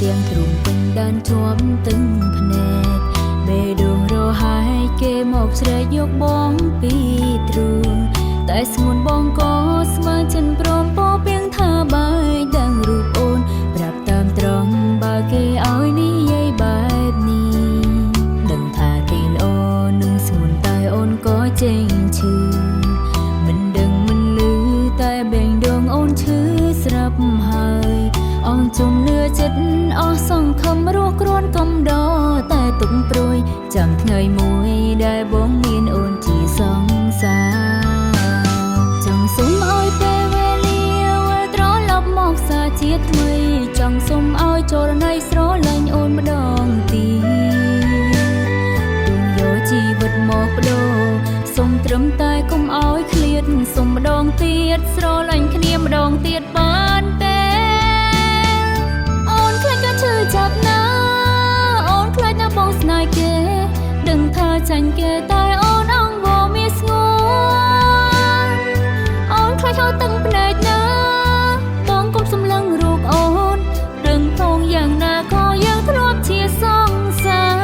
ទាំងទ្រូងពេញដានជាប់ទឹងភ្នែកបេះដូងរហើយគេមកជ្រែកយកបងពីទ្រូងតែស្ងួនបងក៏ស្មើចិនព្រមពោពីងថាបាយដឹងរូបអូនប្រាប់តាមត្រង់បើគេឲ្យនិយាយបែបនេះដឹងថាគេល្អនឹងស្ងួនតែអូនក៏ចេញឈឺមិនដឹងមិនលឺតែបេះដូងអូនឈឺស្រាប់ហើយអងជំនឿចិត្តអស់សង្ឃឹមរស់គ្រាន់កំដរតែទុកព្រួយចាំថ្ងៃមួយដែលបងមានអូនជាសង្សារចង់សុំឲ្យពេលវេលាវិលត្រឡប់មកសាជាថ្មីចង់សុំឲ្យចូលនៃស្រលាញ់អូនម្ដងទៀតយកជីវិតមកបដូរសុំត្រឹមតែកុំឲ្យឃ្លាតសុំម្ដងទៀតស្រលាញ់គ្នាម្ដងទៀតបានទេអូនខ្លាចក៏ឈឺចាប់ណាអូនខ្លាចណាបងស្នេហ៍គេដឹងថាចាញ់គេតែអូនអង្វរមានស្ងួនអូនខ្លាចហៅទឹកភ្នែកណាបងកុំសម្លឹងរូបអូនដឹងផងយ៉ាងណាក៏យើងធ្លាប់ជាសង្សារ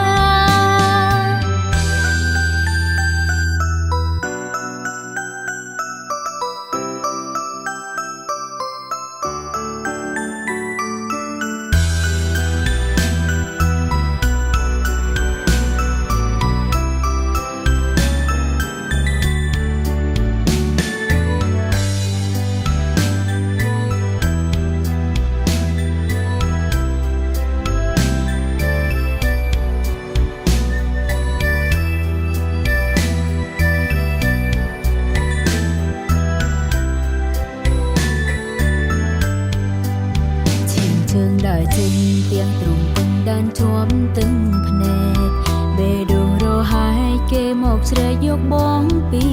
ដើរចេញទាំងទ្រូងពេញដានជាប់ទឹងភ្នែកបេះដូងរហើយគេមកជ្រែកយកបងពី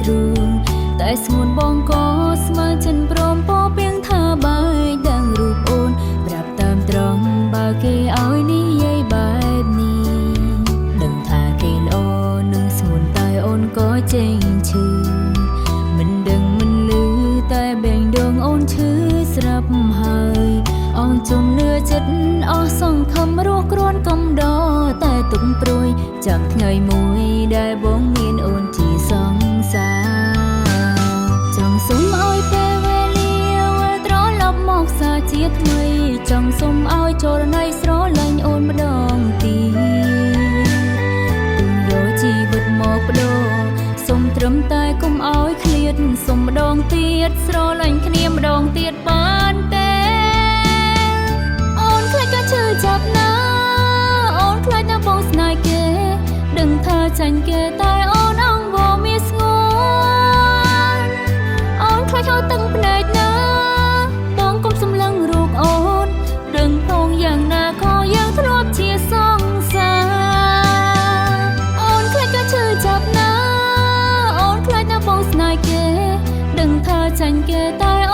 ទ្រូងតែស្ងួនបងក៏ស្មើចិនព្រមពោពីងថាបាយដឹងរូបអូនប្រាប់តាមត្រង់បើគេឲ្យនិយាយបែបនេះដឹងថាគេល្អនឹងស្ងួនតែអូនក៏ចេញឈឺមិនដឹងមិនលឺតែបេះដូងអូនឈឺស្រាប់ហើយអងជំនឿចិត្តអស់សង្ឃឹមរស់គ្រាន់កំដរតែទុកព្រួយចាំថ្ងៃមួយដែលបងមានអូនជាសង្សារចង់សុំឲ្យពេលវេលាវិលត្រឡប់មកសាជាថ្មីចង់សុំឲ្យចូលនៃស្រលាញ់អូនម្ដងទៀតយកជីវិតមកបដូរសុំត្រឹមតែកុំឲ្យឃ្លាតសុំម្ដងទៀតស្រលាញ់គ្នាម្ដងទៀតបានទេក៏ឈឺចាប់ណាអូនខ្លាចណាបងស្នេហ៍គេដឹងថាចាញ់គេតែអូនអង្វរមានស្ងួនអូនខ្លាចហៅទឹកភ្នែកណាបងកុំសម្លឹងរូបអូនដឹងផងយ៉ាងណាក៏យើងធ្លាប់ជាសង្សារអូនខ្លាចក៏ឈឺចាប់ណាអូនខ្លាចណាបងស្នេហ៍គេដឹងថាចាញ់គេតែ